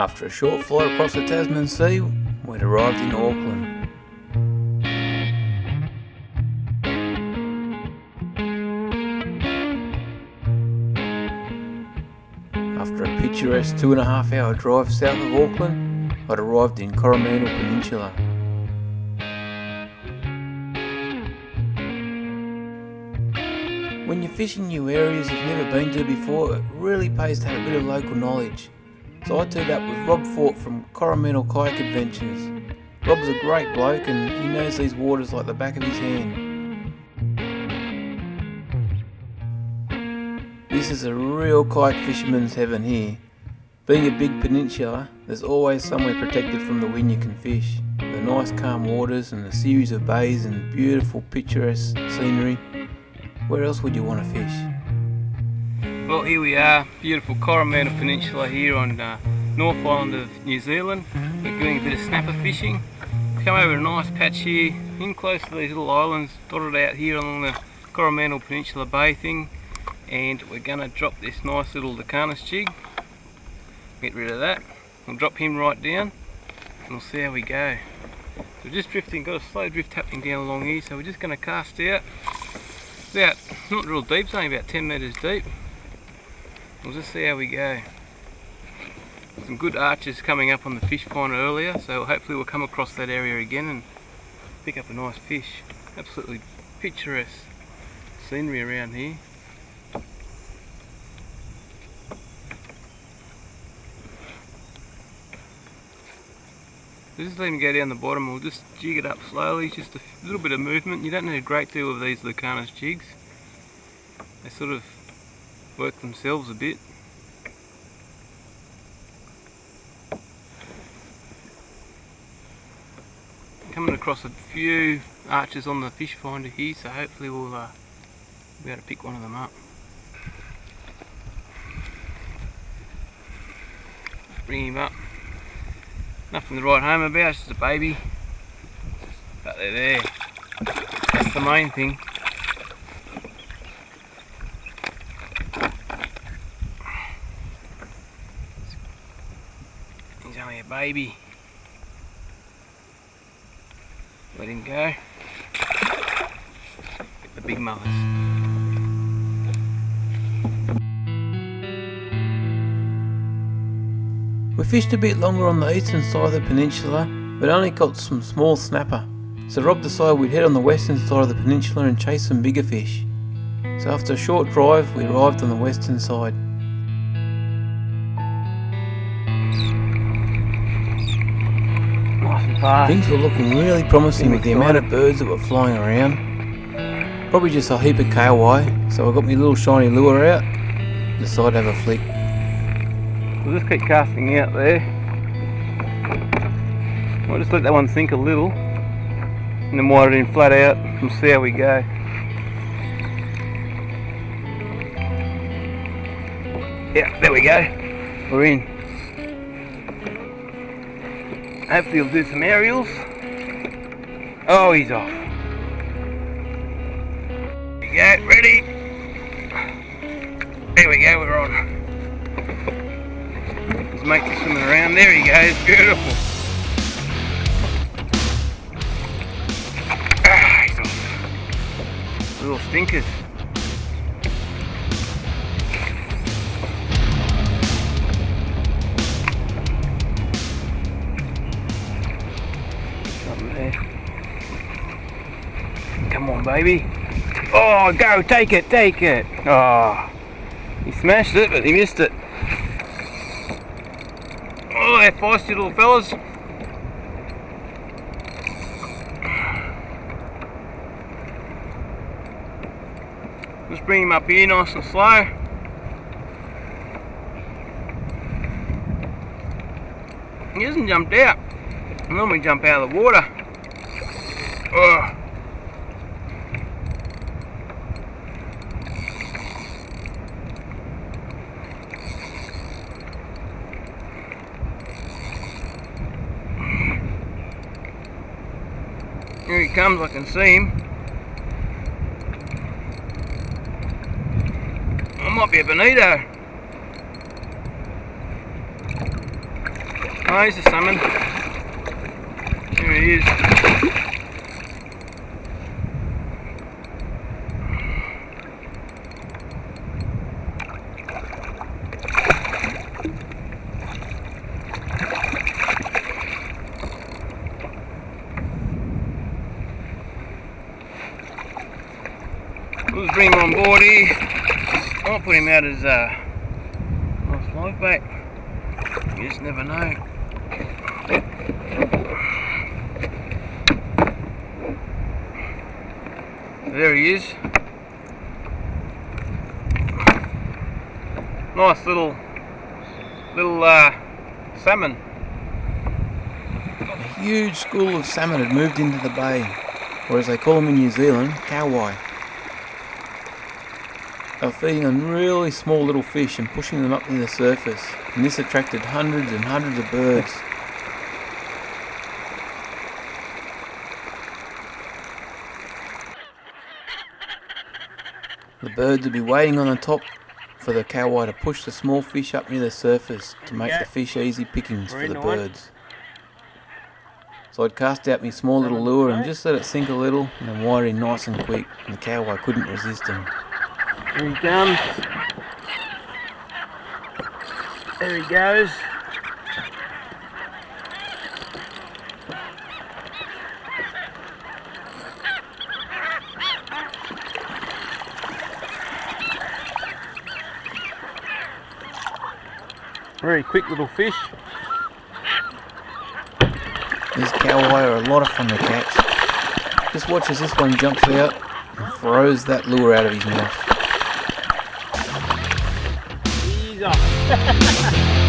After a short flight across the Tasman Sea, we'd arrived in Auckland. After a picturesque 2.5 hour drive south of Auckland, I'd arrived in Coromandel Peninsula. When you're fishing new areas you've never been to before, it really pays to have a bit of local knowledge. So I teamed up with Rob Fort from Coromandel Kayak Adventures. Rob's a great bloke and he knows these waters like the back of his hand. This is a real kayak fisherman's heaven here. Being a big peninsula, there's always somewhere protected from the wind you can fish. The nice calm waters and a series of bays and beautiful picturesque scenery. Where else would you want to fish? Well, here we are, beautiful Coromandel Peninsula here on North Island of New Zealand. We're doing a bit of snapper fishing. Come over a nice patch here, in close to these little islands dotted out here along the Coromandel Peninsula Bay thing. And we're going to drop this nice little Lucanus jig. Get rid of that. We'll drop him right down and we'll see how we go. So we're just drifting, got a slow drift happening down along here, so we're just going to cast out. About, not real deep, it's only about 10 metres deep. We'll just see how we go. Some good arches coming up on the fish finder earlier, so hopefully we'll come across that area again and pick up a nice fish. Absolutely picturesque scenery around here. Just let him go down the bottom, we'll just jig it up slowly, just a little bit of movement. You don't need a great deal of these Lucanus jigs. They sort of work themselves a bit. Coming across a few arches on the fish finder here, so hopefully we'll be able to pick one of them up. Bring him up. Nothing to write home about, it's just a baby. But they're there. That's the main thing. He's only a baby. Let him go. Get the big mothers. We fished a bit longer on the eastern side of the peninsula, but only caught some small snapper. So Rob decided we'd head on the western side of the peninsula and chase some bigger fish. So after a short drive, we arrived on the western side. Nice and fast. Things were looking really promising with the amount of birds that were flying around. Probably just a heap of Kawai, so I got my little shiny lure out, decided to have a flick. We'll just keep casting out there. I'll just let that one sink a little and then wire it in flat out and see how we go. Yeah, there we go. We're in. Hopefully we'll do some aerials. Oh, he's off. There we go, ready. There we go, we're on. His mates are swimming around. There he goes, beautiful. Ah, he's off. Little stinkers. Something there. Come on, baby. Oh, go, take it, take it. Oh, he smashed it, but he missed it. Oh, they're feisty little fellas. Just bring him up here nice and slow. He hasn't jumped out. I normally jump out of the water. Oh. Here he comes, I can see him. I might be a bonito. Oh, here's a salmon. There he is. Let's bring him on board here. I'll put him out as a nice live bait. You just never know. There he is. Nice little salmon. A huge school of salmon had moved into the bay, or as they call them in New Zealand, Kawai. They were feeding on really small little fish and pushing them up to the surface, and this attracted hundreds and hundreds of birds. The birds would be waiting on the top for the Kawai to push the small fish up near the surface to make the fish easy pickings for the birds. So I'd cast out my small little lure and just let it sink a little and then wire in nice and quick, and the Kawai couldn't resist him. Here he comes. There he goes. Very quick little fish. These Kawai are a lot of fun to catch. Just watch as this one jumps out and throws that lure out of his mouth. He's off.